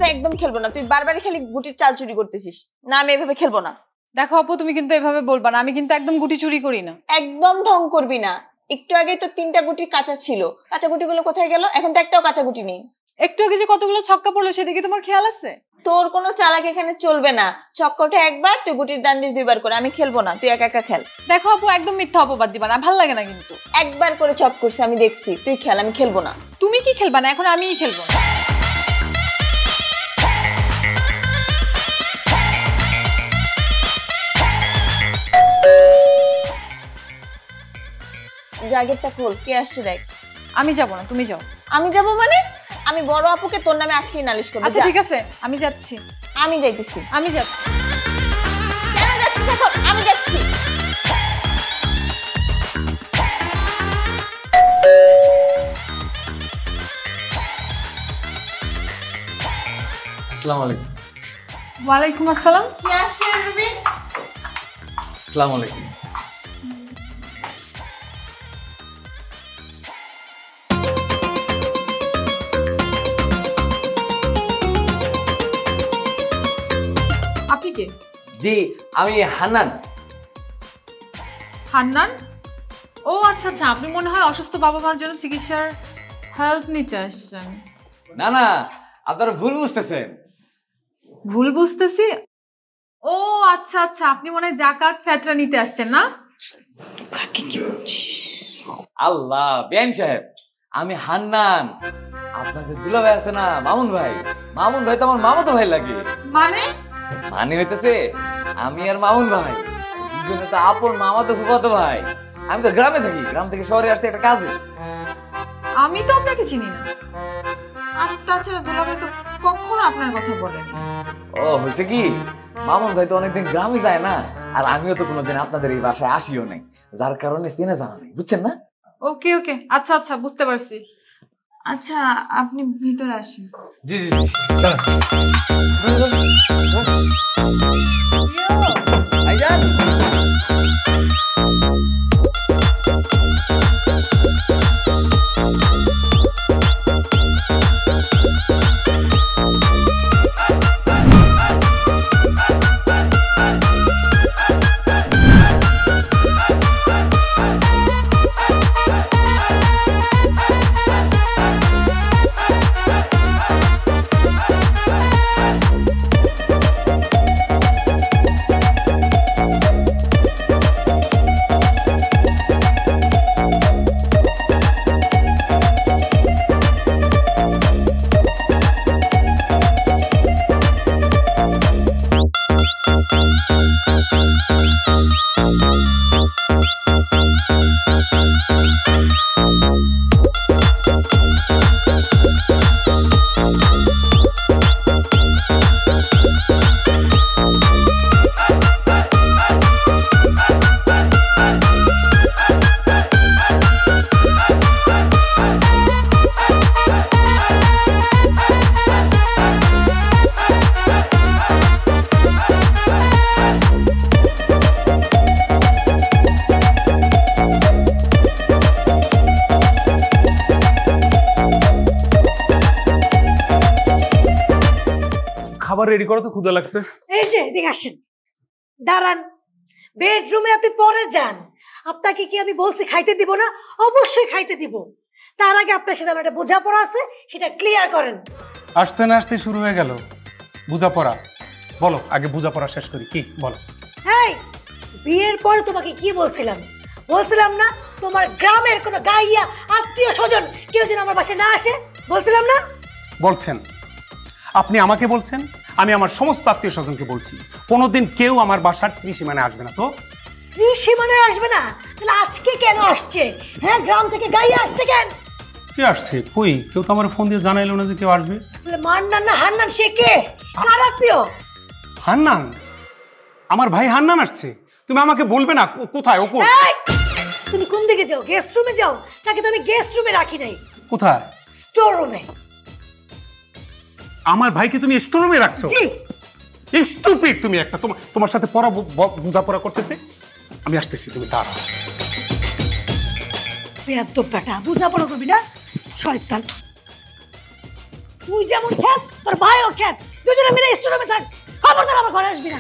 সাথে একদম খেলবো না, তুই বারবারই খালি গুটির চাল চুরি করতেছিস। না আমি এভাবে খেলবো না। দেখো আপু তুমি কিন্তু এভাবে বলবা না, আমি কিন্তু একদম গুটি চুরি করি না। একদম ঢং করবি না। একটু আগেই তো 3টা গুটি কাঁচা ছিল, কাঁচা গুটিগুলো কোথায় গেল? এখন তো একটাও কাঁচা গুটি নেই। একটু আগে যে কতগুলো ছক্কা পড়লো সেদিকে তোমার খেয়াল আছে? তোর কোনো চালাক এখানে চলবে না। ছক্কাটা একবার, তুই গুটির দান দিস 2বার করে। আমি খেলবো না, তুই একা একা খেল। দেখো আপু একদম মিথ্যা অপবাদ দিবা না, ভাল লাগে না কিন্তু। একবার করে ছক করছি আমি দেখছি, তুই খেল, আমি খেলবো না। তুমি কি খেলবা না? এখন আমিই খেলবো। জাগেরটা খোল, কে আসছে দেখ। আমি যাব না, তুমি যাও। আমি যাব মানে? আমি বড় আপুকে তোর নামে আজকেই নালিশ করব। আচ্ছা ঠিক আছে, আমি যাচ্ছি। আমি যাইতেছি। আমি যাচ্ছি। কেন যাচ্ছিস এখন? আমি যাচ্ছি। আসসালামু আলাইকুম। ওয়ালাইকুম আসসালাম। কে আসছে রুবি? আসসালামু আলাইকুম। আপনি কে? জি আমি হান্নান। হান্নান? ও আচ্ছা আচ্ছা, আপনি মনে হয় অসুস্থ বাবা মার জন্য চিকিৎসার হেল্প নিতে আসছেন। না না, আপনারা ভুল বুঝতেছেন। ভুল বুঝতেছি? ও আচ্ছা আচ্ছা, আপনি মনে হয় যাকাত ফেতরা নিতে আসছেন না? আল্লাহ বেআইন সাহেব, আমি হান্নান। আপনাদের দুলাভাই আছে না মামুন ভাই, মামুন ভাই তো আমার মামাতো ভাই লাগে। মানে? মানে হইতেছে আমি আর মামুন ভাই দুজনে তো আপন মামাতো ফুফাতো ভাই। আমি তো গ্রামে থাকি, গ্রাম থেকে শহরে আসছে একটা কাজে। আমি তো আপনাকে চিনি না, আর তাছাড়া দুলাভাই তো কখনো আপনার কথা বলেনি। ও হয়েছে কি, মামুন ভাই তো অনেকদিন গ্রামে যায় না, আর আমিও তো কোনোদিন আপনাদের এই বাসায় আসিও নাই, যার কারণে চেনা জানা নেই, বুঝছেন না? ওকে ওকে, আচ্ছা আচ্ছা বুঝতে পারছি। আচ্ছা আপনি ভিতরে আসেন। জি জি জি। ভাইজান খাবার রেডি করো তো, ক্ষুধা লাগছে। এই যে এদিকে আসেন, দাঁড়ান। বেডরুমে আপনি পরে যান। আপনাকে কি আমি বলছি খাইতে দিব না? অবশ্যই খাইতে দিব। তার আগে আপনার সাথে আমার একটা বোঝাপড়া আছে, সেটা ক্লিয়ার করেন। আসতে না আসতে শুরু হয়ে গেল বোঝাপড়া। বলো আগে বোঝাপড়া শেষ করি, কি বলো? এই বিয়ের পরে তোমাকে কি বলছিলাম? বলছিলাম না তোমার গ্রামের কোনো গাইয়া আত্মীয় স্বজন কেউ যেন আমার বাসায় না আসে? বলছিলাম না? বলছেন আপনি আমাকে বলছেন, আমি আমার সমস্ত আত্মীয় স্বজনকে বলছি কোনোদিন কেউ আমার বাসার ত্রিসীমানায় আসবে না। তো ত্রিসীমানায় আসবে না? তাহলে আজকে কেন আসছে? হ্যাঁ, গ্রাম থেকে গাইয়া আসছে কেন? কে আসছে? কই, কেউ তো আমার ফোন দিয়ে জানাইলো না যে কেউ আসবে। মান্নান না হান্নান, সে কে? কার আত্মীয়? হান্নান? আমার ভাই হান্নান আসছে। তুমি আমাকে বলবে না কোথায় ও? তুমি কোন দিকে যাও? গেস্ট রুমে যাও? তাকে তো আমি গেস্ট রুমে রাখি নাই। কোথায়? স্টোর রুমে। আমার ভাইকে তুমি স্টোর রুমে রাখছো? জি। স্টুপিড তুমি একটা। তোমার সাথে পড়া বোঝাপড়া করতেছি, আমি আসতেছি, তুমি দাঁড়াও। বেয়াদব বেটা, বোঝাপড়া করবি না? শয়তান। তুই যেমন খ্যাত তোর ভাইও খ্যাত, দুজনে মিলে স্টোরুমে থাক, খবরদার আমার ঘরে আসবি না।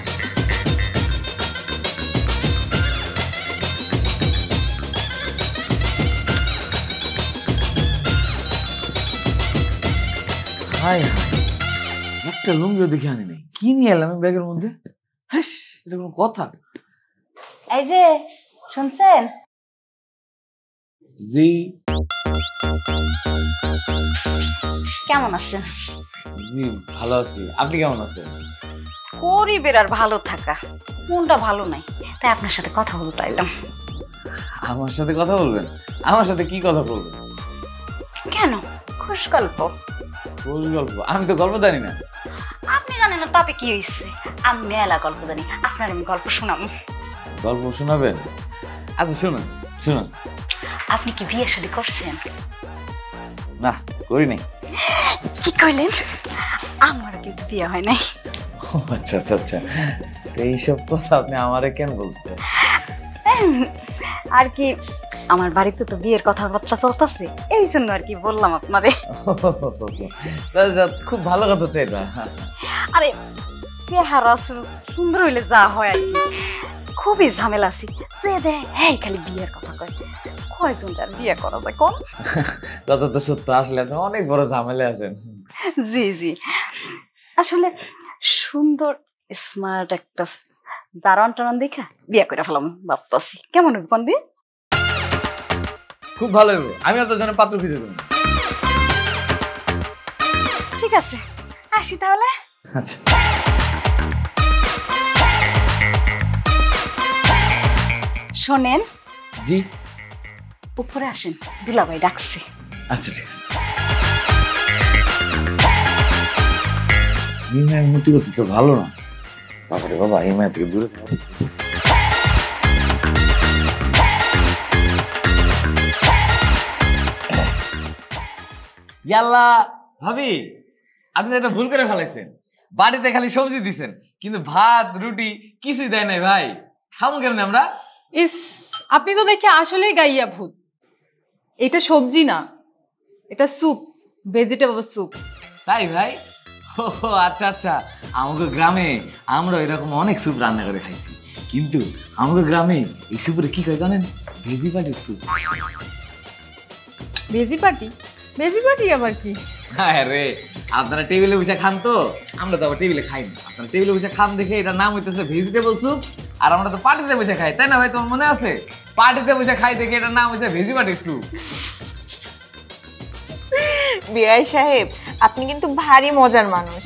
হাই হাই, একটা লুঙ্গিও দেখে আনি নাই, কি নিয়ে এলাম ব্যাগের মধ্যে? হাস, এটা কোনো কথা? এই যে শুনছেন? জি। কেমন আছেন? জি ভালো আছি, আপনি কেমন আছেন? গরিবের আর ভালো থাকা, মনটা ভালো নাই, তাই আপনার সাথে কথা বলতে আইলাম। আমার সাথে কথা বলবেন? আমার সাথে কি কথা বলবেন? কেন, খুশ গল্প? কোন গল্প? আমি তো গল্প জানি না। আপনি জানেন না তাতে কি হয়েছে? আমি মেলা গল্প জানি, আপনার আমি গল্প শোনাবো। গল্প শোনাবেন? আচ্ছা শুনুন শুনুন। আপনি কি বিয়ে শাদী করছেন? না, করি নাই। কি কইলেন? আমার কি বিয়ে হয় নাই? ও আচ্ছা আচ্ছা আচ্ছা, এইসব কথা আপনি আমারে কেন বলছেন? আর কি, আমার বাড়িতে তো বিয়ের কথাবার্তা চলতেছে, এই জন্য আর কি বললাম আপনারে। খুব ভালো কথা তো এটা। আরে চেহারা সুন্দর হইলে যা হয় আর কি, খুবই ঝামেলা আছি, সে দে হ্যাঁ খালি বিয়ের কথা কয়, কয়জন যার বিয়ে করা যায় কোন? কথা তো সত্য, আসলে আপনি অনেক বড় ঝামেলা আছেন। জি জি, আসলে সুন্দর স্মার্ট একটা দারণ টারণ দেখা বিয়ে করে ফেলাম ভাবতাছি, কেমন হবে কোন দিন? খুব ভালো হবে, আমি আপনার জন্য পাত্র খুঁজে দেবো। ঠিক আছে, আসি তাহলে। আচ্ছা। শোনেন, জি। উপরে আসেন, দুলাভাই ডাকছে। আচ্ছা ঠিক আছে। এই মায়ের মতি গতি তো ভালো না। বাবারে বাবা, এই মায়ের থেকে দূরে থাকো। ইয়াল্লা ভাবি, আপনি একটা ভুল করে ফেলাইছেন। বাড়িতে খালি সবজি দিছেন, কিন্তু ভাত রুটি কিছুই দেয় নাই ভাই। খাবো কেমনে আমরা? ইস, আপনি তো দেখে আসলেই গাইয়া ভূত। এটা সবজি না, এটা স্যুপ, ভেজিটেবল স্যুপ। তাই ভাই? ও আচ্ছা আচ্ছা, আমাদের গ্রামে আমরা এরকম অনেক স্যুপ রান্না করে খাইছি, কিন্তু আমাদের গ্রামে এই স্যুপের কি কয় জানেন? ভেজি পাটির স্যুপ। ভেজি পাটি? ভেজি পাটি আবার কি? হ্যাঁ রে, আপনারা টেবিলে বসে খান তো, আমরা তো আবার টেবিলে খাই না। আপনারা টেবিলে বসে খান দেখে এটার নাম হইতেছে ভেজিটেবল স্যুপ, আর আমরা তো পার্টিতে বসে খাই, তাই না ভাই? তোমার মনে আছে? পার্টিতে বসে খাই দেখে এটার নাম হচ্ছে ভেজি পাটির স্যুপ। বিআই সাহেব, আপনি কিন্তু ভারী মজার মানুষ।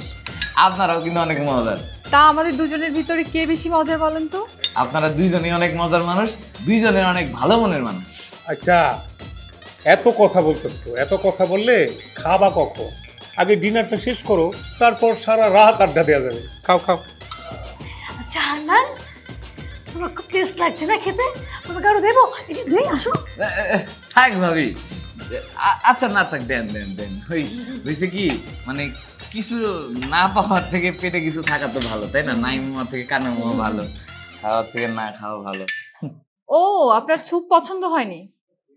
আপনারাও কিন্তু অনেক মজার। তা আমাদের দুজনের ভিতরে কে বেশি মজার বলেন তো? আপনারা দুইজনই অনেক মজার মানুষ, দুইজনের অনেক ভালো মনের মানুষ। আচ্ছা, এত কথা বলতেছো, এত কথা বললে খাবা কখন? আগে ডিনারটা শেষ করো, তারপর সারা রাত আড্ডা দেওয়া যাবে। খাও খাও। আচ্ছা হান্নান, তোমার খুব টেস্ট লাগছে না খেতে? তোমাকে আরো দেবো? এই যে দুই আসো। থাক ভাবি, আচ্ছা না থাক, দেন দেন দেন। হয়েছে কি, মানে কিছু না পাওয়ার থেকে পেটে কিছু থাকা তো ভালো, তাই না? নাই মামা থেকে কানে মামা ভালো, খাওয়ার থেকে না খাওয়া ভালো। ও, আপনার স্যুপ পছন্দ হয়নি?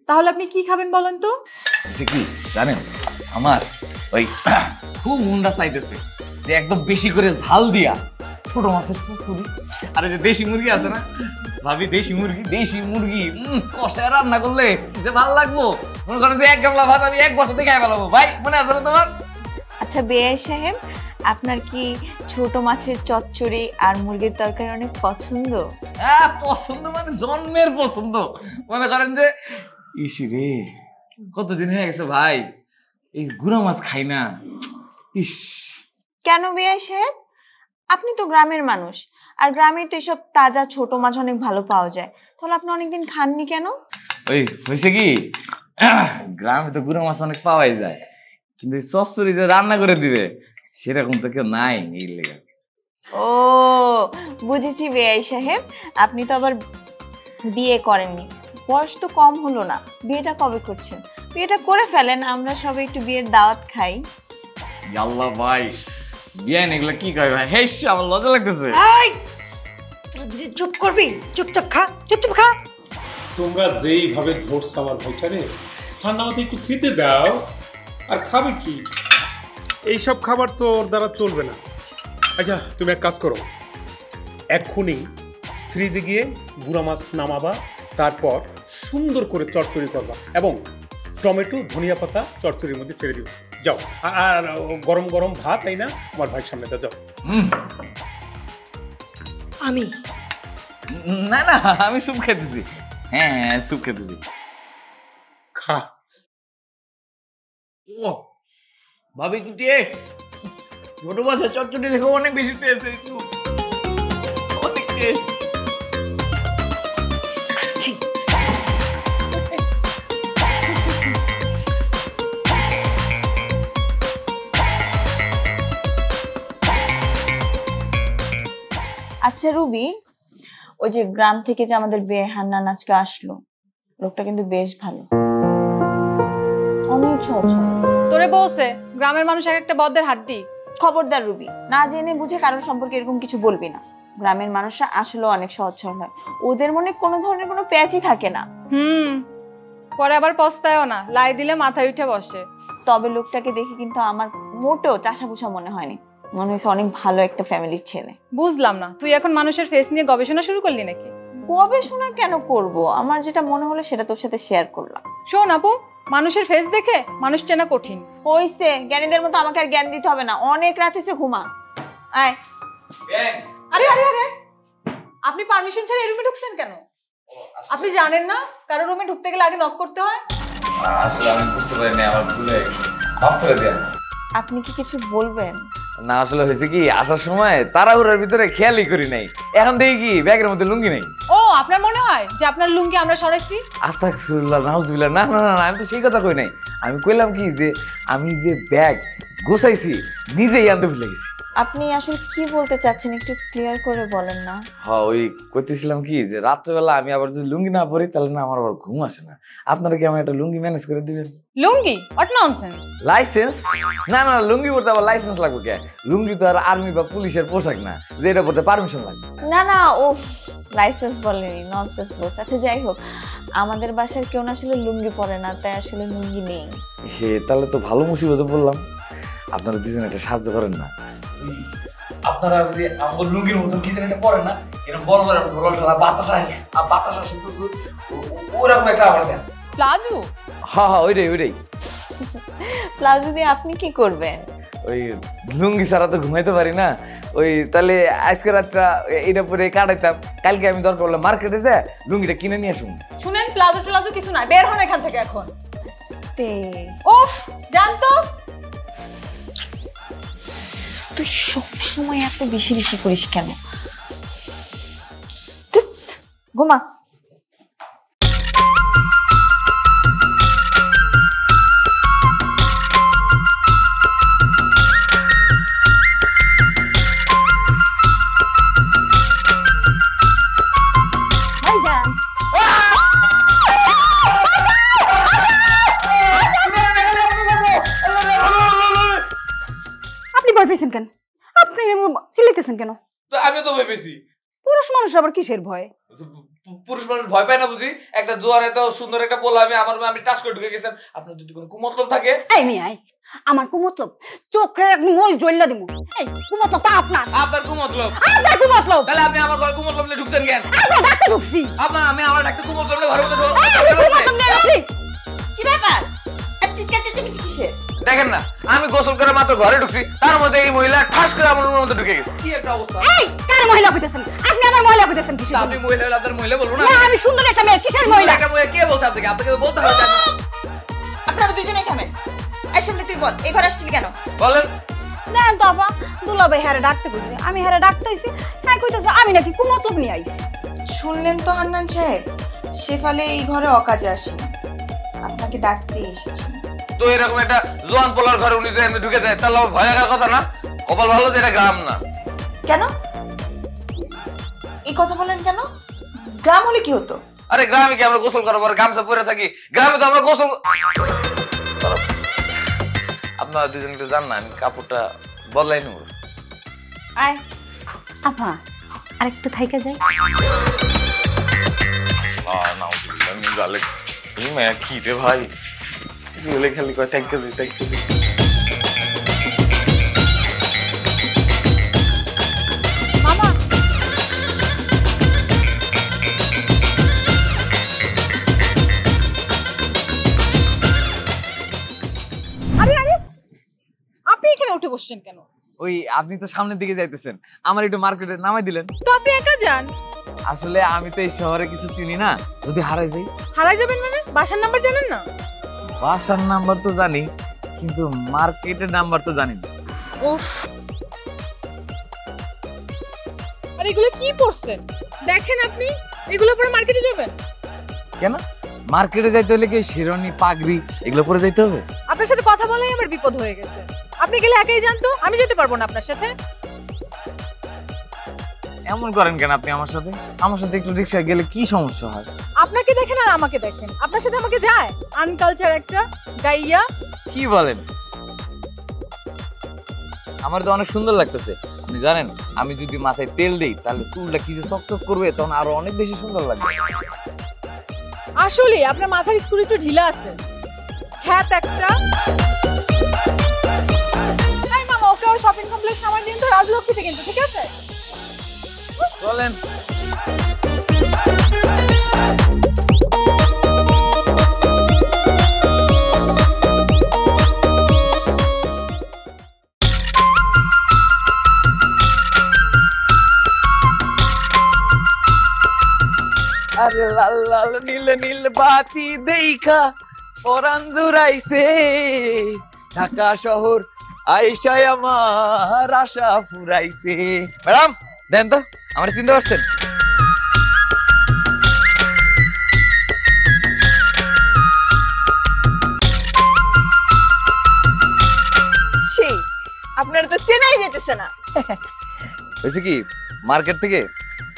তাহলে আপনি কি খাবেন বলেন তো? হয়েছে কি জানেন, আমার ওই খুব মুন্ডা চাইতেছে যে একদম বেশি করে ঝাল দিয়া ছোট মাছের চচ্চড়ি, আর যে দেশি মুরগি আছে না ভাবি, দেশি মুরগি কষায় রান্না করলে যে ভালো লাগবো, মনে করেন যে এক গামলা ভাত আমি এক বছর থেকে খাই ফেলাবো ভাই। মনে আছে না তোমার? আচ্ছা বিআই সাহেব, আপনার কি ছোট মাছের চচ্চড়ি আর মুরগির তরকারি অনেক পছন্দ? হ্যাঁ পছন্দ, মানে জন্মের পছন্দ। মনে করেন যে ইসি রে, কতদিন হয়ে গেছে ভাই এই গুঁড়া মাছ খাই না। ইস, কেন বিআই সাহেব? আপনি তো গ্রামের মানুষ, আর গ্রামে তো এসব তাজা ছোট মাছ অনেক ভালো পাওয়া যায়, তাহলে আপনি অনেকদিন খাননি কেন? ওই হয়েছে কি, গ্রামে তো গুঁড়া মাছ অনেক পাওয়াই যায়, কিন্তু চচ্চড়ি যে রান্না করে দিবে সেরকম তো কেউ নাই এই লেগে। ও বুঝেছি বিআই সাহেব, আপনি তো আবার বিয়ে করেননি, বয়স তো কম হলো না, বিয়েটা কবে করছেন? বিয়েটা করে ফেলেন, আমরা সবাই একটু বিয়ের দাওয়াত খাই। আল্লাহ ভাই, বিয়ে এগুলো কি কয় ভাই? হেস, আমার লজ্জা লাগতেছে। এই তোরা বুঝি চুপ করবি? চুপচাপ খা, চুপচাপ খা। তোমরা যেইভাবে ধরছো আমার ভাইটারে, ঠান্ডা মাথায় একটু খেতে দাও। আর খাবে কি? এইসব খাবার তো ওর দ্বারা চলবে না। আচ্ছা তুমি এক কাজ করো, এক্ষুনি ফ্রিজে গিয়ে গুঁড়া মাছ নামাবা, তারপর সুন্দর করে চটচড়ি করবা এবং টমেটো ধনিয়া পাতা চটচড়ির মধ্যে ছেড়ে দিও। যাও, আর গরম গরম ভাত তাই না আমার ভাইয়ের সামনে যাও। আমি না না, আমি স্যুপ খেতেছি। হ্যাঁ হ্যাঁ, স্যুপ খেতেছি। খা। ও ভাবি কি টেস্ট! ছোট মাছের চটচটি দেখে অনেক বেশি টেস্ট, অনেক টেস্ট। আচ্ছা রুবি, ওই যে গ্রাম থেকে যে আমাদের বিয়ে হান্নান আজকে আসলো, লোকটা কিন্তু বেশ ভালো, অনেক সহজ সরল। তোরে বলছে গ্রামের মানুষ এক একটা বদ্ধের হাড্ডি। খবরদার রুবি, না জেনে বুঝে কারোর সম্পর্কে এরকম কিছু বলবি না। গ্রামের মানুষরা আসলে অনেক সহজ সরল হয়, ওদের মনে কোনো ধরনের কোনো প্যাচই থাকে না। পরে আবার পস্তায়ও না, লাই দিলে মাথায় উঠে বসে। তবে লোকটাকে দেখে কিন্তু আমার মোটেও চাষাভুষা মনে হয়নি, মনে হয়েছে অনেক ভালো একটা ফ্যামিলির ছেলে। বুঝলাম না, তুই এখন মানুষের ফেস নিয়ে গবেষণা শুরু করলি নাকি? গবেষণা কেন করব, আমার যেটা মনে হলো সেটা তোর সাথে শেয়ার করলাম। শোন আপু, মানুষের ফেস দেখে মানুষ চেনা কঠিন। হইছে, জ্ঞানীদের মতো আমাকে আর জ্ঞান দিতে হবে না, অনেক রাত হয়েছে, ঘুমা। আয়। আরে আরে আরে, আপনি পারমিশন ছাড়া এই রুমে ঢুকছেন কেন? আপনি জানেন না কারো রুমে ঢুকতে গেলে আগে নক করতে হয়? আসলে আমি বুঝতে পারিনি, আমার ভুলে মাফ করে দেন। আপনি কি কিছু বলবেন? না আসলে হয়েছে কি, আসার সময় তাড়াহুড়ার ভিতরে খেয়ালই করি নাই, এখন দেখি কি ব্যাগের মধ্যে লুঙ্গি নেই। ও, আপনার মনে হয় যে আপনার লুঙ্গি আমরা সরাইছি? আস্তাগফিরুল্লাহ, নাউজুবিল্লাহ। না না না, আমি তো সেই কথা কই নাই। আমি কইলাম কি যে আমি যে ব্যাগ গোছাইছি নিজেই আনতে ভুলে গেছি। আপনি আসলে কি বলতে চাচ্ছেন একটু ক্লিয়ার করে বলেন না। হ্যাঁ, ওই কইতেছিলাম কি যে রাত্রেবেলা আমি আবার যদি লুঙ্গি না পরি তাহলে না আমার আবার ঘুম আসে না। আপনারা কি আমার একটা লুঙ্গি ম্যানেজ করে দিবেন? লুঙ্গি? What nonsense! লাইসেন্স? না না, লুঙ্গি পরতে আবার লাইসেন্স লাগবে কে? লুঙ্গি তো আর আর্মি বা পুলিশের পোশাক না যে এটা পরতে পারমিশন লাগবে। না না, ও লাইসেন্স বলেনি, ননসেন্স বলছে। আচ্ছা যাই হোক, আমাদের বাসার কেউ না আসলে লুঙ্গি পরে না, তাই আসলে লুঙ্গি নেই। হে, তাহলে তো ভালো মুসিবতে বললাম। আপনারা দুজন একটা সাহায্য করেন না? আপনারা যে আমার লুঙ্গির মতন কি একটা পরেন না, এরকম বড় বড় ঘোড়া ঢালা বাতাস আসে প্রচুর, ওরকম একটা আমার দেন। প্লাজো? হ্যাঁ হ্যাঁ, ওইটাই ওইটাই। প্লাজো দিয়ে আপনি কি করবেন? ওই লুঙ্গি ছাড়া তো ঘুমাইতে পারি না, ওই তাহলে আজকে রাতটা এটা পরে কাটাইতাম, কালকে আমি দরকার হলে মার্কেটে যায় লুঙ্গিটা কিনে নিয়ে আসুন। শুনেন, প্লাজো ট্লাজো কিছু নাই, বের হন এখান থেকে এখন। ওফ, জানতো তুই সবসময় এত বেশি বেশি করিস কেন? ঘুমা। আপনি ভয় পেয়েছেন কেন? আপনি চিল্লাইতেছেন কেন? আমি তো ভয় পেয়েছি। পুরুষ মানুষ আবার কিসের ভয়? পুরুষ মানুষ ভয় পায় না বুঝি? একটা জোয়ার এত সুন্দর একটা পোলা আমি টাচ করে ঢুকে গেছেন, আপনার যদি কোনো কুমতলব থাকে। এই মেয়ে, আমার কুমতলব চোখে একদম মরিচ জ্বললা দিমু। এই কুমতলব তা আপনার। আপনার কুমতলব? আপনার কুমতলব। তাহলে আপনি আমার ঘরে কুমতলব নিয়ে ঢুকছেন কেন? আমরা ডাকতে ঢুকছি। আমি আমার ডাকতে কুমতলব নিয়ে ঘরের মধ্যে কুমতলব নিয়ে আসি। কি ব্যাপার? এত চিৎকার চেঁচামেচি কিসের? দেখেন না, আমি গোসল করে মাত্র ঘরে ঢুকছি, তার মধ্যে এই মহিলা ঠাস করে আমার রুমের মধ্যে ঢুকে গেছে। কি একটা অবস্থা! এই কার মহিলা কইতেছেন? আপনি আমার মহিলা কইতেছেন কিসের? আপনি মহিলা হলে আপনার মহিলা বলবো না? না, আমি সুন্দর একটা মেয়ে, কিসের মহিলা? একটা মহিলা কে বলছে আপনাকে? আপনাকে তো বলতে হবে। আপনারা দুজনেই থামেন। এই সামনে তুই বল, এই ঘরে আসছিলি কেন? বলেন। দেন তো আপা, দুলাভাই হারে ডাকতে কইছে, আমি হারে ডাকতেছি, হ্যাঁ কইতেছে আমি নাকি কুমতলব নিয়ে আইছি। শুনলেন তো হান্নান সাহেব, শেফালি এই ঘরে অকাজে আসেনি, আপনাকে ডাকতেই এসেছে। তো এরকম একটা জোয়ান পোলার ঘরে উনি যদি এমনি ঢুকে যায় তাহলে আমার ভয় লাগার কথা না? কপাল ভালো যে এটা গ্রাম না। কেন এই কথা বলেন কেন? গ্রাম হলে কি হতো? আরে গ্রামে কি আমরা গোসল করার পর গামছা পরে থাকি? গ্রামে তো আমরা গোসল। আপনারা দুজন একটু জান না, আমি কাপড়টা বদলাই নেব। আয় আপা, আরেকটু থাইকা যাই। কি রে ভাই, খালি কয় থ্যাংক ইউ। এখানে উঠে বসছেন কেন? ওই আপনি তো সামনের দিকে যাইতেছেন, আমার একটু মার্কেটে নামাই দিলেন। তো আপনি একা যান। আসলে আমি তো এই শহরে কিছু চিনি না, যদি হারাই যাই। হারাই যাবেন মানে? বাসার নাম্বার জানেন না? বাসার নাম্বার তো জানি, কিন্তু মার্কেটের নাম্বার তো জানি না। উফ, আর এগুলো কি পরছেন দেখেন আপনি? এগুলো পরে মার্কেটে যাবেন? কেন মার্কেটে যাইতে হলে কি শেরওয়ানি পাগড়ি এগুলো পরে যাইতে হবে? আপনার সাথে কথা বলাই আমার বিপদ হয়ে গেছে। আপনি গেলে একাই যান তো, আমি যেতে পারবো না আপনার সাথে। এমন করেন কেন আপনি আমার সাথে? আমার সাথে একটু রিকশায় গেলে কি সমস্যা হয়? আপনাকে দেখেন আর আমাকে দেখেন, আপনার সাথে আমাকে যায়? আনকালচার একটা গাইয়া। কি বলেন? আমার তো অনেক সুন্দর লাগতেছে। আপনি জানেন আমি যদি মাথায় তেল দেই তাহলে চুলটা কি যে চকচক করবে, তখন আরো অনেক বেশি সুন্দর লাগবে। আসলে আপনার মাথার স্ক্রু একটু ঢিলা আছে। খ্যাত একটা। এই মামা, ওকে ওই শপিং কমপ্লেক্স আমার দিন তো রাজলক্ষ্মীতে কিন্তু, ঠিক আছে? চলেন। আরে লাল লাল নীল নীল বাতি দেখা পরাণ জুড়াইছে, ঢাকা শহর আইসায় আমার আশা ফুরাইছে। ম্যাডাম দেন তো, আমার চিনতে পারছেন? সেই আপনারা তো চেনাই যেতেছে না। হয়েছে কি, মার্কেট থেকে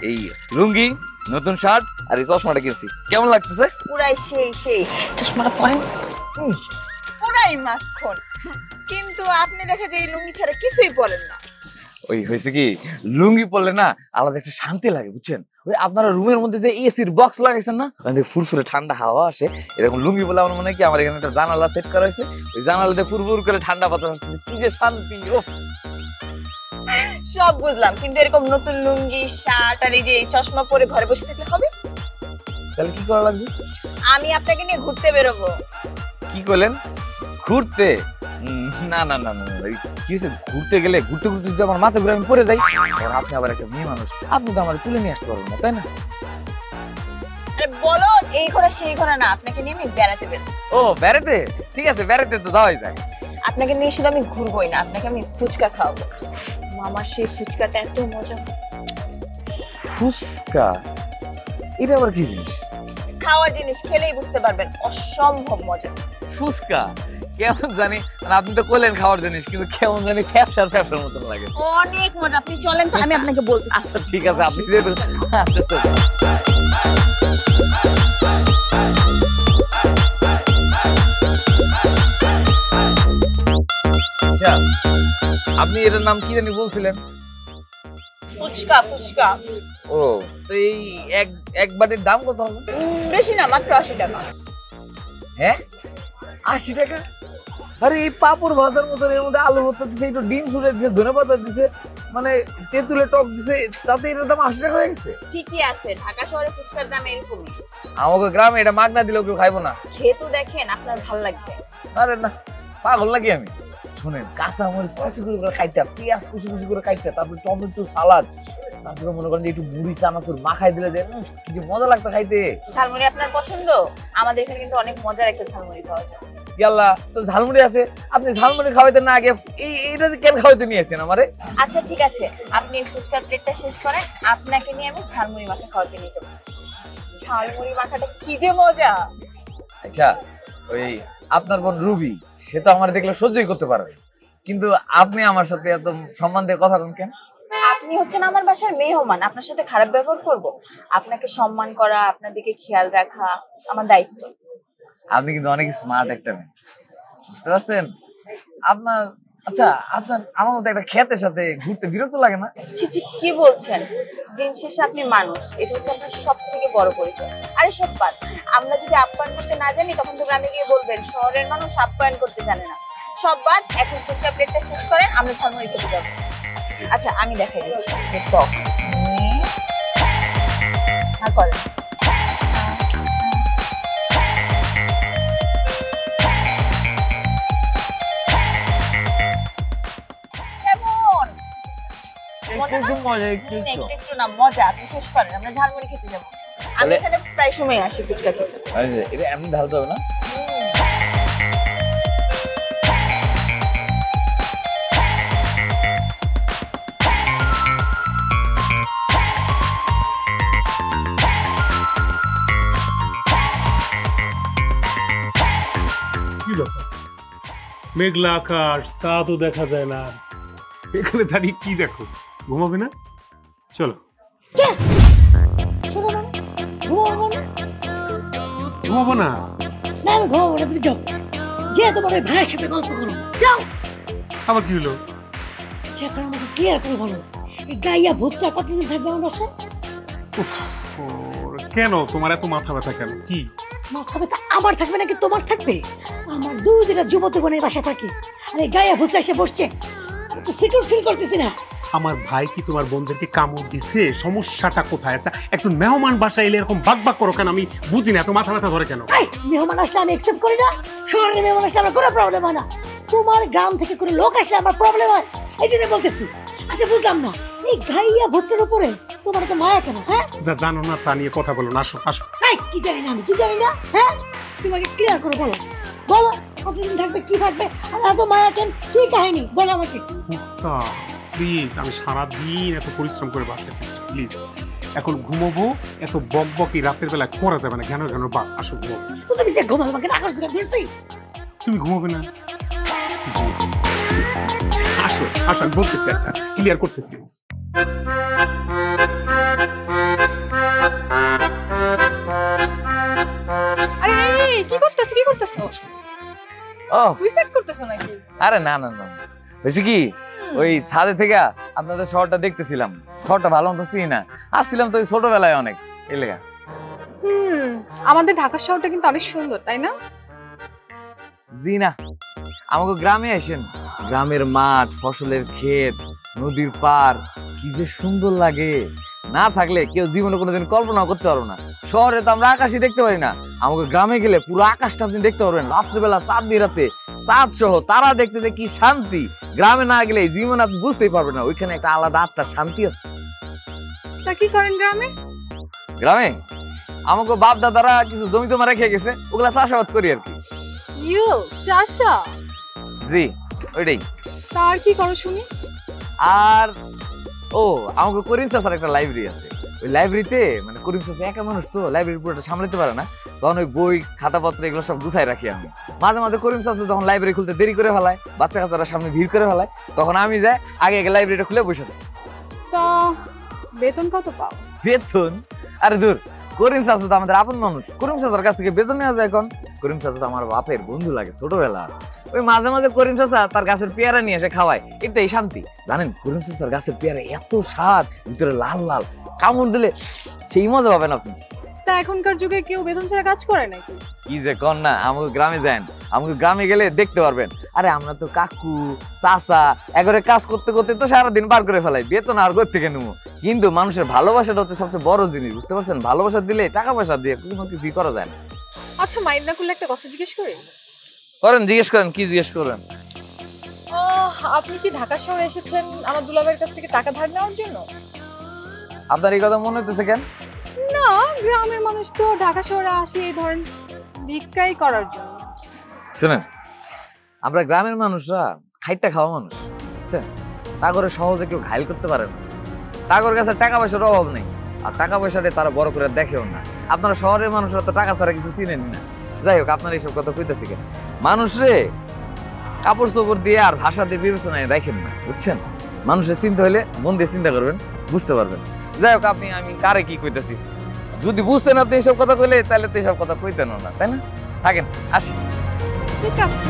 এই লুঙ্গি, নতুন শার্ট আর এই চশমাটা কিনছি। কেমন লাগতেছে? পুরাই সেই চশমাটা পরেন, পুরাই মাখন। কিন্তু আপনি দেখা যায় এই লুঙ্গি ছাড়া কিছুই পরেন না। ওই হয়েছে কি, লুঙ্গি পরলে না আলাদা একটা শান্তি লাগে, বুঝছেন? ওই আপনারা রুমের মধ্যে যে এসির বক্স লাগাইছেন না, ওখানে ফুরফুরে ঠান্ডা হাওয়া আসে, এরকম লুঙ্গি বলে আমার মনে হয় কি আমার এখানে একটা জানালা সেট করা হয়েছে, ওই জানালাতে ফুরফুর করে ঠান্ডা বাতাস আসছে, কি যে শান্তি। ওফ, সব বুঝলাম, কিন্তু এরকম নতুন লুঙ্গি, শার্ট আর এই যে চশমা পরে ঘরে বসে থাকলে হবে? তাহলে কি করা লাগবে? আমি আপনাকে নিয়ে ঘুরতে বেরোবো। কি করলেন? ঘুরতে? না না না না, কি হয়েছে? ঘুরতে গেলে ঘুরতে ঘুরতে যদি আমার মাথা ঘুরে আমি পড়ে যাই, আর আপনি আবার একটা মেয়ে মানুষ, আপনি তো আমার তুলে নিয়ে আসতে পারবেন না, তাই না? আরে বলো, এই ঘোরা সেই ঘোরা না, আপনাকে নিয়ে আমি বেড়াতে বেরোবো। ও বেড়াতে? ঠিক আছে, বেড়াতে তো যাওয়াই যায়। আপনাকে নিয়ে শুধু আমি ঘুরবোই না, আপনাকে আমি ফুচকা খাওয়াবো। মামার সেই ফুচকাটা এত মজা। ফুচকা? এটা আবার কি জিনিস? খাওয়ার জিনিস, খেলেই বুঝতে পারবেন, অসম্ভব মজা। ফুচকা কেমন জানি, মানে আপনি তো করলেন খাওয়ার জিনিস, কিন্তু কেমন জানি ফ্যাপসার ফ্যাপসার মতন লাগে। অনেক মজা, আপনি চলেন তো, আমি আপনাকে বলতে। আচ্ছা ঠিক আছে, আপনি যেহেতু আচ্ছা চলুন। আচ্ছা, আপনি এটার নাম কি জানি বলছিলেন? ফুচকা। ফুচকা ও, তো এই এক বাটির দাম কত হবে? বেশি না, মাত্র 80 টাকা। হ্যাঁ 80 টাকা? আরে এই পাপড় ভাজার মতো এর মধ্যে আলু ভর্তা দিছে, একটু ডিম ছুড়ে দিছে, ধনেপাতা দিছে, মানে তেঁতুলের টক দিছে, তাতে এর দাম 80 টাকা হয়ে গেছে? ঠিকই আছে, ঢাকা শহরে ফুচকার দাম এরকমই। আমাকে গ্রামে এটা মাগনা দিলেও কেউ খাইবো না। খেয়ে তো দেখেন, আপনার ভালো লাগবে। আরে না, পাগল নাকি আমি? শুনেন, কাঁচা মরিচ কুচি কুচি করে খাইতে, পেঁয়াজ কুচি কুচি করে খাইতে, তারপর টমেটো সালাদ, তারপরে মনে করেন যে একটু মুড়ি চানাচুর মাখাই দিলে দেন, কি যে মজা লাগতো খাইতে। ঝালমুড়ি আপনার পছন্দ? আমাদের এখানে কিন্তু অনেক মজার একটা ঝালমুড়ি পাওয়া যায়। ইয়াল্লা, তো ঝালমুড়ি আছে, আপনি ঝালমুড়ি খাওয়াইতেন না আগে? এইটা কেন খাওয়াইতে নিয়ে আসছেন আমারে? আচ্ছা ঠিক আছে, আপনি ফুচকার প্লেটটা শেষ করেন, আপনাকে নিয়ে আমি ঝালমুড়ি মাখা খাওয়াতে নিয়ে যাবো। ঝালমুড়ি মাখাটা কি যে মজা। আচ্ছা, ওই আপনার বোন রুবি, সে তো আমার দেখলে সহ্যই করতে পারে, কিন্তু আপনি আমার সাথে এত সম্মান দিয়ে কথা বলেন কেন? আপনি হচ্ছেন আমার বাসার মেহমান, আপনার সাথে খারাপ ব্যবহার করব? আপনাকে সম্মান করা, আপনার দিকে খেয়াল রাখা আমার দায়িত্ব। আপনি কিন্তু অনেক স্মার্ট একটা মেয়ে, বুঝতে পারছেন? আপনার আচ্ছা, আপনার আমার মতো একটা খেতের সাথে ঘুরতে বিরক্ত লাগে না? ছি, কি বলছেন? দিন শেষে আপনি মানুষ, এটা হচ্ছে আপনার সব থেকে বড় পরিচয়। আরে সব বাদ, আমরা যদি আপ্যায়ন করতে না জানি, তখন তো গ্রামে গিয়ে বলবেন শহরের মানুষ আপ্যায়ন করতে জানে না। সব বাদ, এখন ফুচকা প্লেটটা শেষ করেন, আমরা ঝালমুড়ি খেতে যাবো। আচ্ছা আমি দেখাই দিচ্ছি। হ্যাঁ করেন। মজা না? মজা একটু একটু একটু না মজা, আপনি শেষ করেন, আমরা ঝালমুড়ি খেতে যাবো। আমি এখানে প্রায় সময় আসি ফুচকা খেতে। এটা এমনি ঢালতে হবে না? কি ব্যাপার, মেঘলা আকাশ, চাঁদও দেখা যায় না, এখানে দাঁড়িয়ে কি দেখো? ঘুমাবে না? চলো। ঘুমাবো না? না আমি ঘুমাবো না, তুমি যাও। যে তোমার ওই ভাইয়ের সাথে গল্প করো, যাও। আবার কি হলো? আচ্ছা এখন আমাকে ক্লিয়ার করে বলো, এই গাইয়া ভূতটা কতদিন থাকবে আমার বাসায়? উফ, কেন তোমার এত মাথা ব্যথা কেন? কি মাথা ব্যথা আমার থাকবে নাকি তোমার থাকবে? আমার দুদিনের যুবতী বোনের বাসায় থাকি, আর এই গাইয়া ভূতটা এসে বসছে, আমি তো সিকিউর ফিল করতেছি না। আমার ভাই কি তোমার বোনদেরকে কামড় দিছে? সমস্যাটা কোথায়? আচ্ছা একজন মেহমান বাসায় এলে এরকম বাক করো কেন? আমি বুঝি না, এত মাথা ব্যথা ধরে কেন? এই মেহমান আসলে আমি অ্যাকসেপ্ট করি না, শহরের মেহমান আসলে আমার কোনো প্রবলেম হয় না, তোমার গ্রাম থেকে কোনো লোক আসলে আমার প্রবলেম হয়, এই জন্য বলতেছি। আচ্ছা বুঝলাম না, এই গাইয়া ভূতটার উপরে তোমার তো মায়া কেন? হ্যাঁ যা জানো না তা নিয়ে কথা বলো না, আসো আসো। এই কি জানি না আমি, কি জানি না, হ্যাঁ তোমাকে ক্লিয়ার করে বলো, বলো কতদিন থাকবে, কি থাকবে, আর এত মায়া কেন, কি কাহিনী বলো আমাকে। প্লিজ, আমি সারাদিন এত পরিশ্রম করে বাসায় প্লিজ এখন ঘুমোবো, এত বকবকি রাতের বেলা করা যাবে না, কেন কেন বা আসো ঘুমাবো। তো তুমি যে ঘুমাবো আমাকে না করছো কেন? ধরছি তুমি ঘুমাবে না? আসো আসো, আমি বলতেছি, আচ্ছা ক্লিয়ার করতেছি। আরে এই, কি করতেছো? ও সুইসাইড করতেছো নাকি? আরে না না না, বেশি কি ওই ছাদে থেকে আপনাদের শহরটা দেখতেছিলাম, শহরটা ভালো মতো চিনি না, আসছিলাম তো ওই ছোটবেলায় অনেক, এই লেগা। আমাদের ঢাকা শহরটা কিন্তু অনেক সুন্দর, তাই না? জি না, আমাকে গ্রামে আসেন, গ্রামের মাঠ, ফসলের ক্ষেত, নদীর পার, কি যে সুন্দর লাগে, না থাকলে কেউ জীবনে কোনোদিন কল্পনা করতে পারবো না। শহরে তো আমরা আকাশই দেখতে পারি না, আমাকে গ্রামে গেলে পুরো আকাশটা আপনি দেখতে পারবেন, রাত্রেবেলা চাঁদ রাতে চাঁদ সহ তারা দেখতে যে কি শান্তি, গ্রামে না গেলে এই জীবন আপনি বুঝতেই পারবেন না, ওইখানে একটা আলাদা আত্মার শান্তি আছে। তা কি করেন গ্রামে? গ্রামে আমাকে বাপ দাদারা কিছু জমি জমা রেখে গেছে, ওগুলা চাষাবাদ করি আর কি। চাষা? জি ওইটাই। তার কি করো শুনি? আর ও আমাকে করিম চাচার একটা লাইব্রেরি আছে, ওই লাইব্রেরিতে মানে করিম চাচা একা মানুষ তো লাইব্রেরি পুরোটা সামলাতে পারে না, তখন ওই বই খাতাপত্র এগুলো সব গুছাই রাখি আমি। মাঝে মাঝে করিম চাচা যখন লাইব্রেরি খুলতে দেরি করে ফেলায়, বাচ্চা কাচ্চারা সামনে ভিড় করে ফেলায়, তখন আমি যাই আগে আগে লাইব্রেরিটা খুলে বসে থাকি। তা বেতন কত পাও? বেতন? আরে দূর, করিম চাচা তো আমাদের আপন মানুষ, করিম চাচার কাছ থেকে বেতন নেওয়া যায় এখন? করিম চাচা তো আমার বাপের বন্ধু লাগে ছোটবেলা, ওই মাঝে মাঝে করিম চাচা তার গাছের পেয়ারা নিয়ে এসে খাওয়ায়, এটাই শান্তি। জানেন করিম চাচার গাছের পেয়ারা এত স্বাদ, ভিতরে লাল লাল, কামড় দিলে সেই মজা পাবেন আপনি। তা এখনকার যুগে কেউ বেতন ছাড়া কাজ করে নাকি? কি যে কর না, আমাকে গ্রামে যান, আমাকে গ্রামে গেলে দেখতে পারবেন। আরে আমরা তো কাকু চাচা একবারে কাজ করতে করতে তো সারাদিন পার করে ফেলাই, বেতন আর কোথা থেকে নেবো? কিন্তু মানুষের ভালোবাসাটা হচ্ছে সবচেয়ে বড় জিনিস, বুঝতে পারছেন? ভালোবাসা দিলে টাকা পয়সা দিয়ে কোনো কিছুই করা যায় না। আচ্ছা মাইন্ড না করলে একটা কথা জিজ্ঞেস করি? করেন, জিজ্ঞেস করেন, কি জিজ্ঞেস করেন? আপনি কি ঢাকা শহরে এসেছেন আমার দুলাভাইয়ের কাছ থেকে টাকা ধার নেওয়ার জন্য? আপনার এই কথা মনে হইতেছে কেন? না, গ্রামের মানুষ তো ঢাকা শহরে আসে এই ধরেন ভিক্ষাই করার জন্য। শুনেন, আমরা গ্রামের মানুষরা খাইটা খাওয়া মানুষ, বুঝছেন? তা করে সহজে কেউ ঘাইল করতে পারে না, তাদের কাছে টাকা পয়সার অভাব নেই, আর টাকা পয়সাটা তারা বড় করে দেখেও না। আপনারা শহরের মানুষরা তো টাকা ছাড়া কিছু চিনেন না। যাই হোক, আপনার এইসব কথা কইতেছি কেন? মানুষরে কাপড় চোপড় দিয়ে আর ভাষা দিয়ে বিবেচনায় দেখেন না, বুঝছেন? মানুষের চিন্তা হইলে মন দিয়ে চিন্তা করবেন, বুঝতে পারবেন। যাই হোক, আমি কারে কি কইতেছি, যদি বুঝতেন আপনি এইসব কথা কইলে, তাহলে তো এইসব কথা কইতেন না, তাই না? থাকেন, আসি। ঠিক আছে।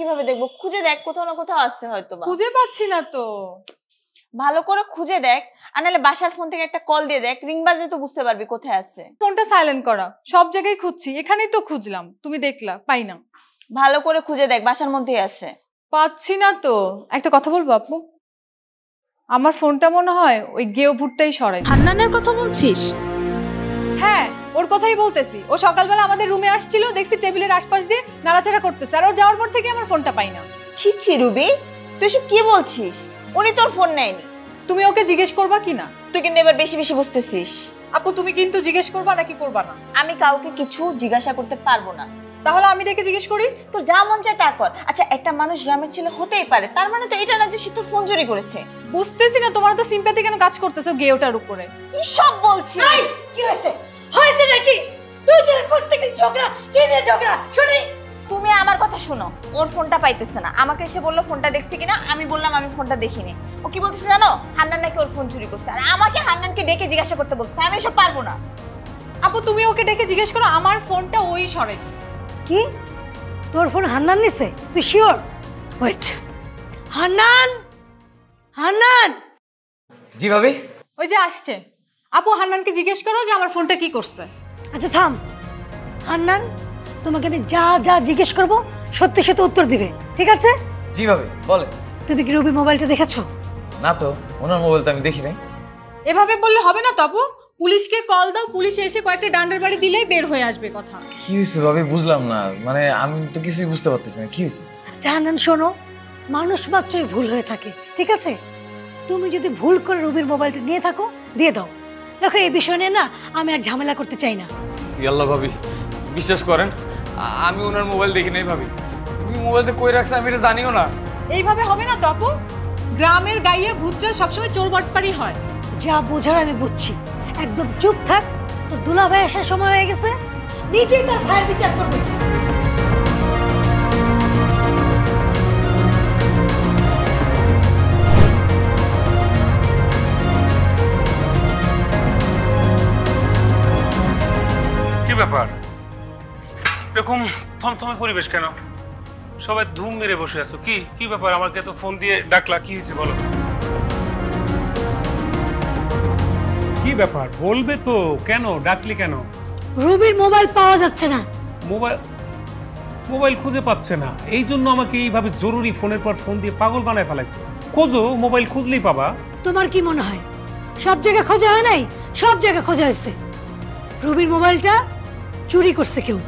কিভাবে দেখবো? খুঁজে দেখ, কোথাও না কোথাও আছে হয়তো বা। খুঁজে পাচ্ছি না তো। ভালো করে খুঁজে দেখ, আর নাহলে বাসার ফোন থেকে একটা কল দিয়ে দেখ, রিং বাজলে তো বুঝতে পারবি কোথায় আছে। ফোনটা সাইলেন্ট করা, সব জায়গায় খুঁজছি, এখানেই তো খুঁজলাম, তুমি দেখলা পাই না। ভালো করে খুঁজে দেখ, বাসার মধ্যেই আছে। পাচ্ছি না তো। একটা কথা বলবো আপু, আমার ফোনটা মনে হয় ওই গেও ভুট্টাই সরাইছে। হান্নানের কথা বলছিস? হ্যাঁ, ওর কথাই বলতেছি। ও সকালবেলা আমাদের রুমে আসছিল, দেখছি টেবিলের আশপাশ দিয়ে নাড়াচাড়া করতেছে, আর ওর যাওয়ার পর থেকে আমার ফোনটা পাই না। ছি ছি রুবি, তুই সব কি বলছিস? উনি তোর ফোন নেয়নি। তুমি ওকে জিজ্ঞেস করবা কি না? তুই কিন্তু এবার বেশি বেশি বুঝতেছিস। আপু তুমি কিন্তু জিজ্ঞেস করবা নাকি করবা না? আমি কাউকে কিছু জিজ্ঞাসা করতে পারবো না। তাহলে আমি ডেকে জিজ্ঞেস করি? তোর যা মন চায় তা কর। আচ্ছা, একটা মানুষ গ্রামের ছেলে হতেই পারে, তার মানে তো এটা না যে সে তোর ফোন চুরি করেছে। বুঝতেছি না তোমার তো সিম্প্যাথি কেন কাজ করতেছো গেওটার উপরে। কি সব বলছিস? কি হয়েছে? হয়েছে নাকি? তুই যে প্রত্যেকদিন ঝগড়া, কি নিয়ে ঝগড়া শুনি? তুমি আমার কথা শোনো। ওর ফোনটা পাইতেছে না, আমাকে এসে বললো ফোনটা দেখছি কিনা, আমি বললাম আমি ফোনটা দেখিনি। ও কি বলতেছে জানো? হান্নান নাকি ওর ফোন চুরি করছে, আর আমাকে হান্নানকে ডেকে জিজ্ঞাসা করতে বলছে। আমি এসব পারবো না। আপু তুমি ওকে ডেকে জিজ্ঞেস করো, আমার ফোনটা ওই সরাইছে। কি? তোর ফোন হান্নান নিছে? তুই শিওর? ওয়েট, হান্নান, হান্নান। জি ভাবি। ওই যে আসছে। আপু হান্নানকে জিজ্ঞেস করো যে আমার ফোনটা কি করছে। আচ্ছা থাম। হান্নান, তোমাকে আমি যা যা জিজ্ঞেস করবো সত্যি সত্যি উত্তর দিবে, ঠিক আছে? জি ভাবি বলে। তুমি কি রবির মোবাইলটা দেখেছো? না তো, ওনার মোবাইল তো আমি দেখি নাই। এভাবে বললে হবে না তো আপু। পুলিশকে কল দাও, পুলিশ এসে কয়েকটা ডান্ডার বাড়ি দিলেই বের হয়ে আসবে কথা। কি হয়েছে ভাবি বুঝলাম না, মানে আমি তো কিছুই বুঝতে পারতেছি না কি হয়েছে। জাহান্নান শোনো, মানুষ মাত্রই ভুল হয়ে থাকে, ঠিক আছে? তুমি যদি ভুল করে রবির মোবাইলটা নিয়ে থাকো, দিয়ে দাও। দেখো এই বিষয় নিয়ে না আমি আর ঝামেলা করতে চাই না। ইয়াল্লা ভাবি, বিশ্বাস করেন আমি ওনার মোবাইল দেখি নাই ভাবি। তুমি মোবাইলতে কই রাখছে আমি এটা জানিও না। এইভাবে হবে না তো আপু। গ্রামের গাইয়া ভূতরা সবসময় চোর বাটপারি হয়। যা বোঝার আমি বুঝছি, একদম চুপ থাক। তোর দুলা ভাই আসার সময় হয়ে গেছে, নিজেই তার ভাইয়ের বিচার করবে। কি ব্যাপার? এরকম থমথমে পরিবেশ কেন? সবাই ধুম মেরে বসে আছো। কি কি ব্যাপার? আমাকে তো ফোন দিয়ে ডাকলা, কি হয়েছে বলো? কি ব্যাপার বলবে তো? কেন ডাকলি কেন? রবির মোবাইল পাওয়া যাচ্ছে না। মোবাইল মোবাইল খুঁজে পাচ্ছে না, এই জন্য আমাকে এইভাবে জরুরি ফোনের পর ফোন দিয়ে পাগল বানায় ফেলাইছো। খোঁজো, মোবাইল খুঁজলেই পাবা। তোমার কি মনে হয় সব জায়গায় খোঁজা হয় নাই? সব জায়গায় খোঁজা হয়েছে। রবির মোবাইলটা চুরি করছে কেউ।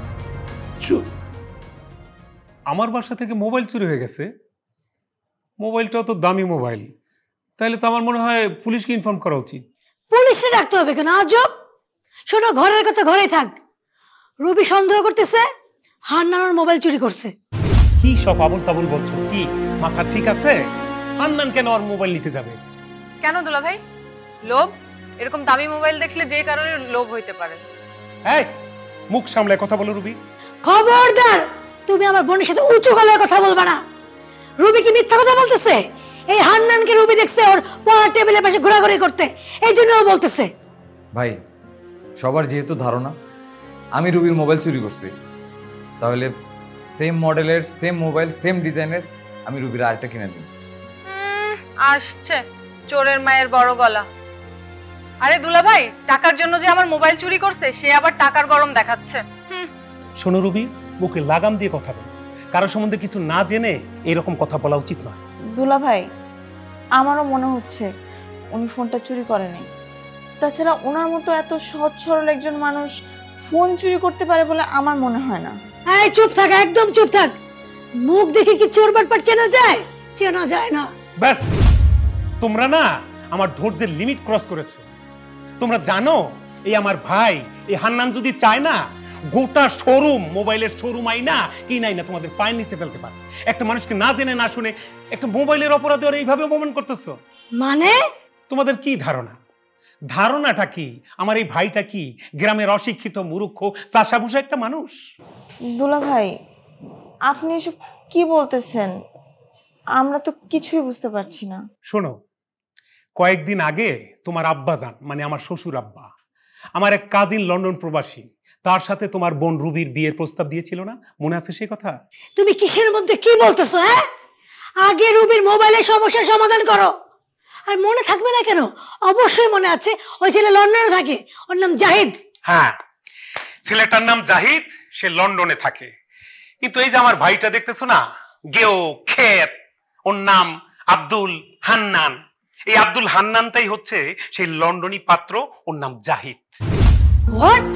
আমার বাসা থেকে মোবাইল চুরি হয়ে গেছে? মোবাইলটাও তো দামি মোবাইল, তাহলে তো আমার মনে হয় পুলিশকে ইনফর্ম করা উচিত। পুলিশে ডাকতে হবে কেন? আজব। শোনো, ঘরের কথা ঘরেই থাক। রবি সন্দেহ করতেছে হান্নানের মোবাইল চুরি করছে। কি সব আবল তাবল বলছো? কি মাথা ঠিক আছে? হান্নান কেন আর মোবাইল নিতে যাবে? কেন দুলা ভাই? লোভ? এরকম দামি মোবাইল দেখলে যে কারণে লোভ হইতে পারে। এই মুখ সামলায় কথা বলো রুবি। খবরদার, তুমি আমার বোনের সাথে উঁচু গলায় কথা বলবা না। রুবি কি মিথ্যা কথা বলতেছে? এই হান্নানকে রুবি দেখছে ওর পড়ার টেবিলের পাশে ঘোরাঘুরি করতে, এই জন্য ও বলতেছে। ভাই সবার যেহেতু ধারণা আমি রুবির মোবাইল চুরি করছি, তাহলে সেম মডেলের সেম মোবাইল সেম ডিজাইনের আমি রুবির আরেকটা কিনে দিই। আসছে চোরের মায়ের বড় গলা। আরে দুলা ভাই, টাকার জন্য যে আমার মোবাইল চুরি করছে সে আবার টাকার গরম দেখাচ্ছে। শোনো রুবি, মুখে লাগাম দিয়ে কথা বলো। কারো সম্বন্ধে কিছু না জেনে এরকম কথা বলা উচিত নয়। দুলা ভাই, আমারও মনে হচ্ছে উনি ফোনটা চুরি করেনি। তাছাড়া ওনার মতো এত সহজ সরল একজন মানুষ ফোন চুরি করতে পারে বলে আমার মনে হয় না। এই চুপ থাক, একদম চুপ থাক। মুখ দেখে কি চোর বাটপার চেনা যায়? চেনা যায় না। ব্যাস, তোমরা না আমার ধৈর্যের লিমিট ক্রস করেছো। তোমরা জানো এই আমার ভাই এই হান্নান যদি চায় না, গোটা শোরুম, মোবাইলের শোরুম আইনা কি নাই না তোমাদের পায়ের নিচে ফেলতে পারে। একটা মানুষকে না জেনে না শুনে একটা মোবাইলের অপরাধে ওরা এইভাবে অপমান করতেছো। মানে তোমাদের কি ধারণা? ধারণাটা কি? আমার এই ভাইটা কি গ্রামের অশিক্ষিত মূর্খ চাষাভুষা একটা মানুষ? দুলা ভাই, আপনি এসব কি বলতেছেন? আমরা তো কিছুই বুঝতে পারছি না। শোনো, কয়েকদিন আগে তোমার আব্বা যান, মানে আমার শ্বশুর আব্বা, আমার এক কাজিন লন্ডন প্রবাসী, তার সাথে তোমার বোন রুবির বিয়ের প্রস্তাব দিয়েছিল না, মনে আছে সেই কথা? তুমি কিসের মধ্যে কি বলতেছো? হ্যাঁ, আগে রুবির মোবাইলের সমস্যার সমাধান করো। আর মনে থাকবে না কেন? অবশ্যই মনে আছে, ওই ছেলে লন্ডনে থাকে, ওর নাম জাহিদ। হ্যাঁ, ছেলেটার নাম জাহিদ, সে লন্ডনে থাকে। কিন্তু এই যে আমার ভাইটা দেখতেছো না, গেও খেত, ওর নাম আব্দুল হান্নান। এই আব্দুল হান্নানটাই হচ্ছে সেই লন্ডনী পাত্র, ওর নাম জাহিদ। হোয়াট?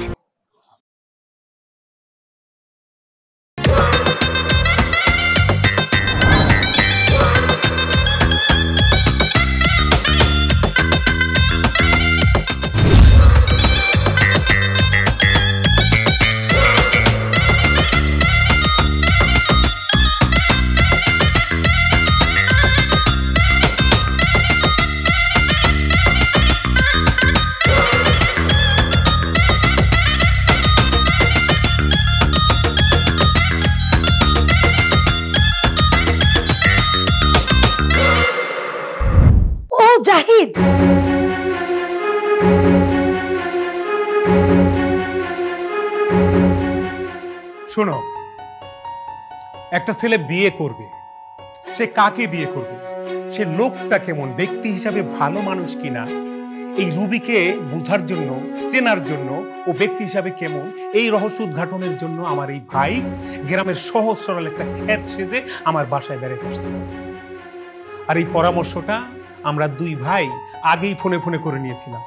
ও জাহিদ, শোনো, একটা ছেলে বিয়ে করবে, সে কাকে বিয়ে করবে, সে লোকটা কেমন, ব্যক্তি হিসাবে ভালো মানুষ কিনা, এই রুবিকে বোঝার জন্য, চেনার জন্য, ও ব্যক্তি হিসাবে কেমন, এই রহস্য উদ্ঘাটনের জন্য আমার এই ভাই গ্রামের সহজ সরল একটা ক্ষেত সেজে আমার বাসায় বেড়াতে আসছে। আর এই পরামর্শটা আমরা দুই ভাই আগেই ফোনে ফোনে করে নিয়েছিলাম।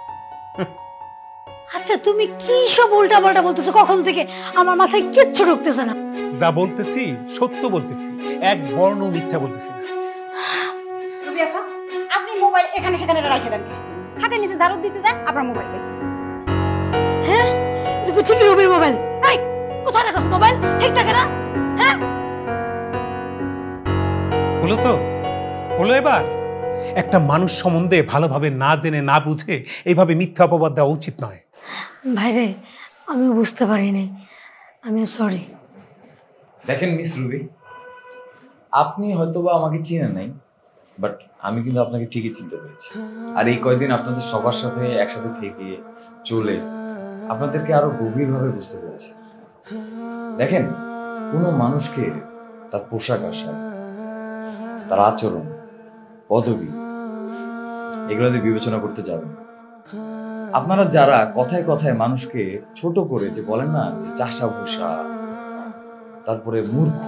আচ্ছা তুমি কি সব উল্টা পাল্টা বলতেছো কখন থেকে? আমার মাথায় কিচ্ছু ঢুকতেছে না। যা বলতেছি সত্য বলতেছি, এক বর্ণ মিথ্যা বলতেছি না। রবি আপা, আপনি মোবাইল এখানে সেখানে রাখে দেন, হাতের নিচে ঝাড়ু দিতে যান, আপনার মোবাইল পেয়েছি। হ্যাঁ, এটা তো ঠিকই রবির মোবাইল। এই, কোথায় রাখছ মোবাইল? ঠিক থাকে না? হ্যাঁ, হলো তো, হলো এবার। একটা মানুষ সম্বন্ধে ভালোভাবে না জেনে না বুঝে এইভাবে মিথ্যা অপবাদ দেওয়া উচিত নয়। ভাইরে, আমিও বুঝতে পারিনি, আমিও সরি। দেখেন মিস রুবি, আপনি হয়তোবা আমাকে চিনেন নাই, বাট আমি কিন্তু আপনাকে ঠিকই চিনতে পেরেছি। আর এই কয়দিন আপনাদের সবার সাথে একসাথে থেকে চলে আপনাদেরকে আরো গভীরভাবে বুঝতে পেরেছি। দেখেন, কোনো মানুষকে তার পোশাক আশাক, তার আচরণ, পদবি, এগুলোতে বিবেচনা করতে যাবেন। আপনারা যারা কথায় কথায় মানুষকে ছোট করে যে বলেন না যে চাষা ভূষা, তারপরে মূর্খ,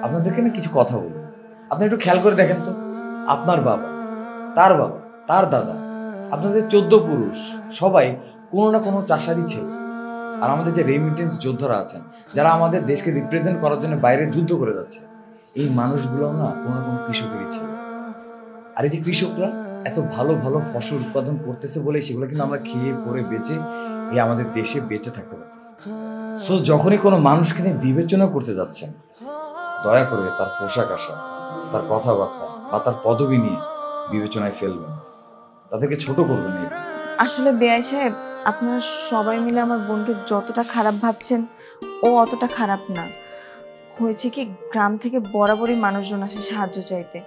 আপনাদেরকে না কিছু কথা বলুন। আপনি একটু খেয়াল করে দেখেন তো, আপনার বাবা, তার দাদা, আপনাদের 14 পুরুষ সবাই কোনো না কোনো চাষারই ছেলে। আর আমাদের যে রেমিটেন্স যোদ্ধারা আছেন, যারা আমাদের দেশকে রিপ্রেজেন্ট করার জন্য বাইরে যুদ্ধ করে যাচ্ছে, এই মানুষগুলো না কোনো না কোনো কৃষকেরই ছেলে। আর এই যে কৃষকরা এত ভালো ভালো ফসল উৎপাদন করতেছে বলে সেগুলো কিন্তু আমরা খেয়ে পরে বেঁচে এই আমাদের দেশে বেঁচে থাকতে পারতেছি। সো যখনই কোনো মানুষকে নিয়ে বিবেচনা করতে যাচ্ছেন, দয়া করে তার পোশাক আশাক, তার কথাবার্তা বা তার পদবি নিয়ে বিবেচনায় ফেলবেন, তাদেরকে ছোট করবেন না। আসলে বেআই সাহেব, আপনারা সবাই মিলে আমার বোনকে যতটা খারাপ ভাবছেন, ও অতটা খারাপ না। হয়েছে কি, গ্রাম থেকে বরাবরই মানুষজন আসে সাহায্য চাইতে,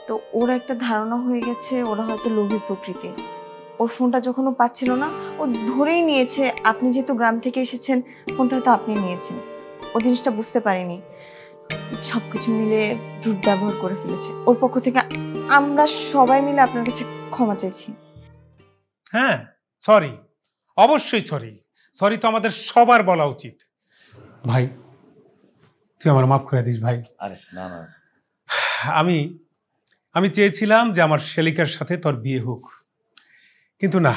তো ওর একটা ধারণা হয়ে গেছে ওরা হয়তো লোভী প্রকৃতির। ওর ফোনটা যখন ও পাচ্ছিল না, ও ধরেই নিয়েছে আপনি যেহেতু গ্রাম থেকে এসেছেন, ফোনটা হয়তো আপনি নিয়েছেন। ও জিনিসটা বুঝতে পারিনি, সবকিছু মিলে রুট ব্যবহার করে ফেলেছে। ওর পক্ষ থেকে আমরা সবাই মিলে আপনার কাছে ক্ষমা চাইছি। হ্যাঁ, সরি, অবশ্যই সরি। সরি তো আমাদের সবার বলা উচিত। ভাই, তুই আমার মাফ করে দিস ভাই। আরে না না, আমি চেয়েছিলাম যে আমার শেলিকার সাথে তোর বিয়ে হোক, কিন্তু না,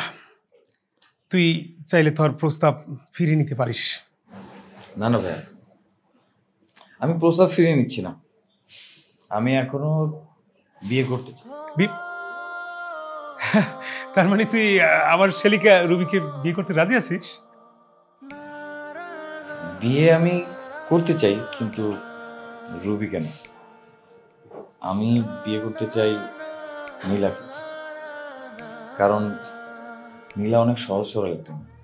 তুই চাইলে তোর প্রস্তাব ফিরিয়ে নিতে পারিস। না না ভাইয়া, আমি প্রস্তাব ফিরিয়ে নিচ্ছি না, আমি এখনো বিয়ে করতে চাই। তার মানে তুই আমার শেলিকা রুবিকে বিয়ে করতে রাজি আছিস? বিয়ে আমি করতে চাই, কিন্তু রুবি কেন, আমি বিয়ে করতে চাই নীলাকে। কারণ নীলা অনেক সহজ সরল একটা মেয়ে।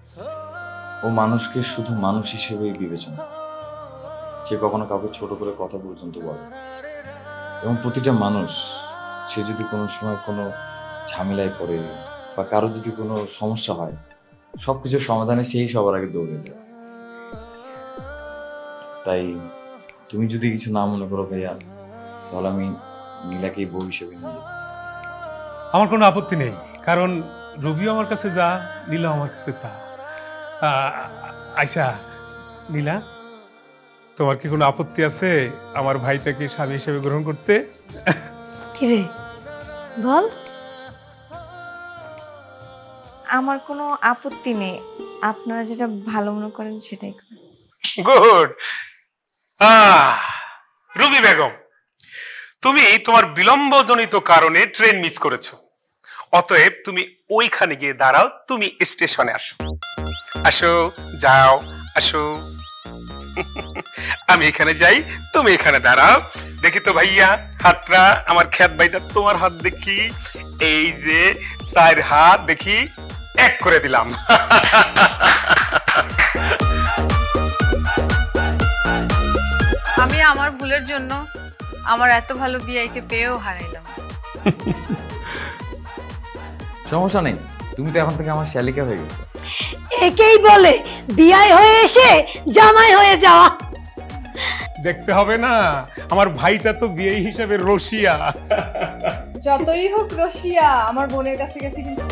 ও মানুষকে শুধু মানুষ হিসেবেই বিবেচনা, সে কখনো কাউকে ছোট করে কথা পর্যন্ত বলে। এবং প্রতিটা মানুষ, সে যদি কোনো সময় কোনো ঝামেলায় পড়ে বা কারো যদি কোনো সমস্যা হয়, সবকিছুর সমাধানে সেই সবার আগে দৌড়ে যায়। তাই তুমি যদি কিছু না মনে করো ভাইয়া, তাহলে আমি নীলাকে বউ হিসেবে নিয়ে যেতে চাই। আমার কোনো আপত্তি নেই, কারণ রবিও আমার কাছে যা, নীলা আমার কাছে তা। আচ্ছা নীলা, তোমার কি কোনো আপত্তি আছে আমার ভাইটাকে স্বামী হিসেবে গ্রহণ করতে? কিরে বল। আমার কোনো আপত্তি নেই, আপনারা যেটা ভালো মনে করেন সেটাই করেন। গুড। রুবি বেগম, তুমি তোমার বিলম্বজনিত কারণে ট্রেন মিস করেছো, অতএব তুমি ওইখানে গিয়ে দাঁড়াও, তুমি স্টেশনে আসো। আসো, যাও, আসো। আমি এখানে যাই, তুমি এখানে দাঁড়াও। দেখি তো ভাইয়া হাতটা, আমার খ্যাত ভাইটা, তোমার হাত দেখি। এই যে 4 হাত দেখি, এক করে দিলাম। আমি আমার ভুলের জন্য আমার এত ভালো বিয়াইকে পেয়েও হারাইলাম। সমস্যা নেই, তুমি তো এখন থেকে আমার শালিকা হয়ে গেছো। একেই বলে বিয়াই হয়ে এসে জামাই হয়ে যাওয়া। দেখতে হবে না, আমার ভাইটা তো বিয়ে হিসেবে রসিয়া। যতই হোক রশিয়া, আমার বোনের কাছে গেছে কিন্তু